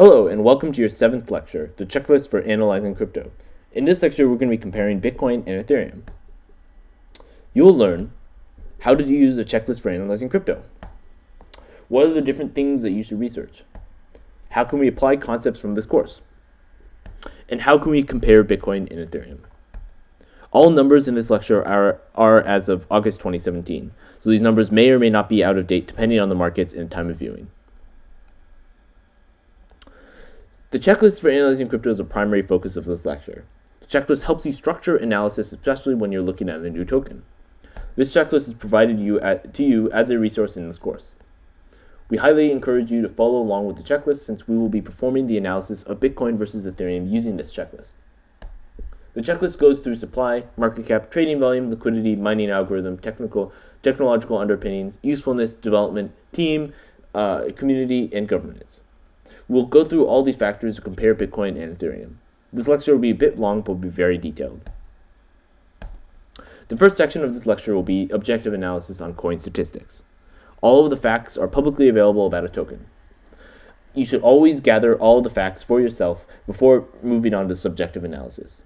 Hello, and welcome to your 7th lecture, the checklist for analyzing crypto. In this lecture, we're going to be comparing Bitcoin and Ethereum. You will learn how to use a checklist for analyzing crypto. What are the different things that you should research? How can we apply concepts from this course? And how can we compare Bitcoin and Ethereum? All numbers in this lecture are as of August 2017, so these numbers may or may not be out of date depending on the markets and time of viewing. The checklist for analyzing crypto is a primary focus of this lecture. The checklist helps you structure analysis, especially when you're looking at a new token. This checklist is provided to you as a resource in this course. We highly encourage you to follow along with the checklist since we will be performing the analysis of Bitcoin versus Ethereum using this checklist. The checklist goes through supply, market cap, trading volume, liquidity, mining algorithm, technological underpinnings, usefulness, development, team, community, and governance. We'll go through all these factors to compare Bitcoin and Ethereum. This lecture will be a bit long, but will be very detailed. The first section of this lecture will be objective analysis on coin statistics. All of the facts are publicly available about a token. You should always gather all of the facts for yourself before moving on to subjective analysis.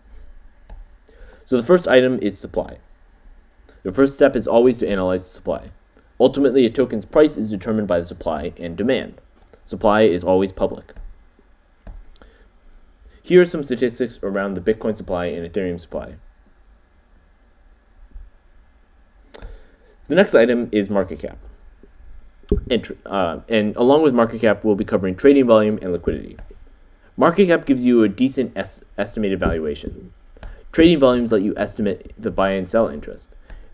So the first item is supply. The first step is always to analyze the supply. Ultimately, a token's price is determined by the supply and demand. Supply is always public. Here are some statistics around the Bitcoin supply and Ethereum supply. So the next item is market cap. And along with market cap, we'll be covering trading volume and liquidity. Market cap gives you a decent estimated valuation. Trading volumes let you estimate the buy and sell interest.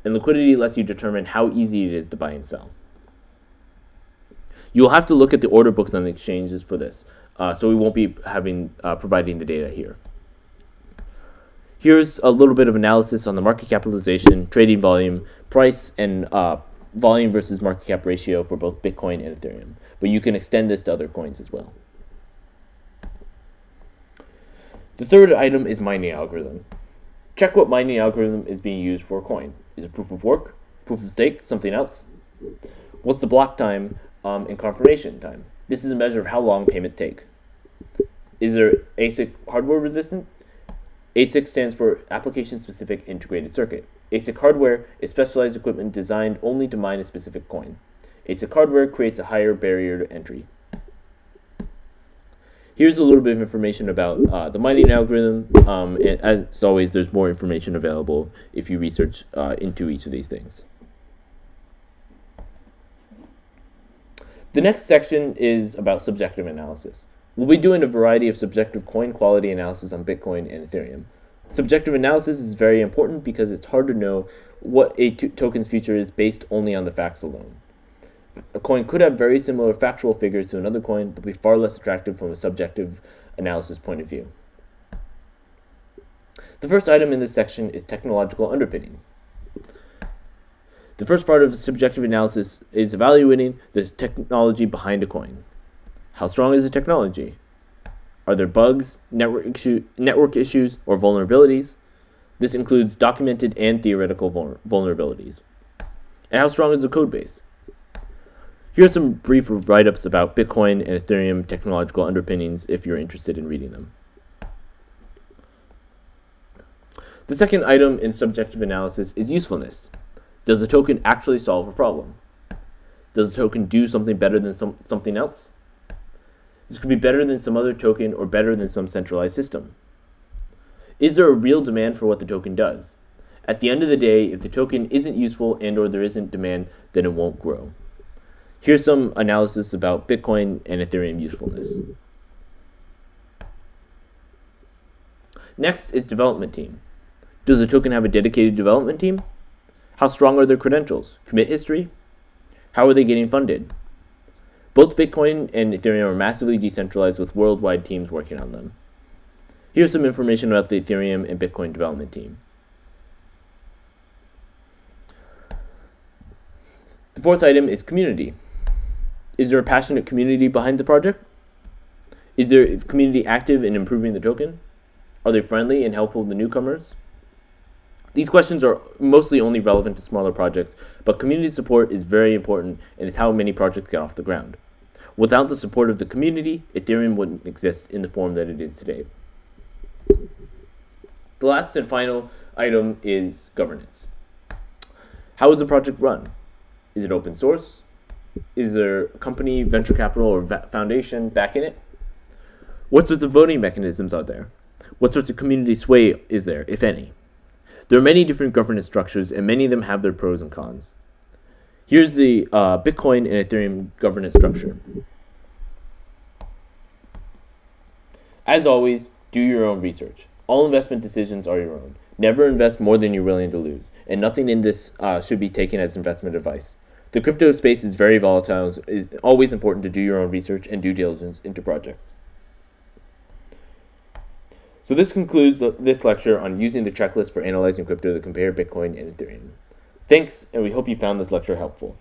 And liquidity lets you determine how easy it is to buy and sell. You'll have to look at the order books on the exchanges for this, so we won't be providing the data here. Here's a little bit of analysis on the market capitalization, trading volume, price, and volume versus market cap ratio for both Bitcoin and Ethereum. But you can extend this to other coins as well. The third item is mining algorithm. Check what mining algorithm is being used for a coin. Is it proof of work, proof of stake, something else? What's the block time and confirmation time? This is a measure of how long payments take. Is there ASIC hardware resistant? ASIC stands for Application Specific Integrated Circuit. ASIC hardware is specialized equipment designed only to mine a specific coin. ASIC hardware creates a higher barrier to entry. Here's a little bit of information about the mining algorithm, and as always, there's more information available if you research into each of these things. The next section is about subjective analysis. We'll be doing a variety of subjective coin quality analysis on Bitcoin and Ethereum. Subjective analysis is very important because it's hard to know what a token's future is based only on the facts alone. A coin could have very similar factual figures to another coin, but be far less attractive from a subjective analysis point of view. The first item in this section is technological underpinnings. The first part of subjective analysis is evaluating the technology behind a coin. How strong is the technology? Are there bugs, network issues, or vulnerabilities? This includes documented and theoretical vulnerabilities. And how strong is the code base? Here are some brief write-ups about Bitcoin and Ethereum technological underpinnings if you're interested in reading them. The second item in subjective analysis is usefulness. Does a token actually solve a problem? Does a token do something better than something else? This could be better than some other token or better than some centralized system. Is there a real demand for what the token does? At the end of the day, if the token isn't useful and or there isn't demand, then it won't grow. Here's some analysis about Bitcoin and Ethereum usefulness. Next is development team. Does a token have a dedicated development team? How strong are their credentials? Commit history? How are they getting funded? Both Bitcoin and Ethereum are massively decentralized with worldwide teams working on them. Here's some information about the Ethereum and Bitcoin development team. The fourth item is community. Is there a passionate community behind the project? Is the community active in improving the token? Are they friendly and helpful to newcomers? These questions are mostly only relevant to smaller projects, but community support is very important and is how many projects get off the ground. Without the support of the community, Ethereum wouldn't exist in the form that it is today. The last and final item is governance. How is the project run? Is it open source? Is there a company, venture capital, or foundation backing it? What sorts of voting mechanisms are there? What sorts of community sway is there, if any? There are many different governance structures, and many of them have their pros and cons. Here's the Bitcoin and Ethereum governance structure. As always, do your own research. All investment decisions are your own. Never invest more than you're willing to lose, and nothing in this should be taken as investment advice. The crypto space is very volatile, and it's always important to do your own research and due diligence into projects. So this concludes this lecture on using the checklist for analyzing crypto to compare Bitcoin and Ethereum. Thanks, and we hope you found this lecture helpful.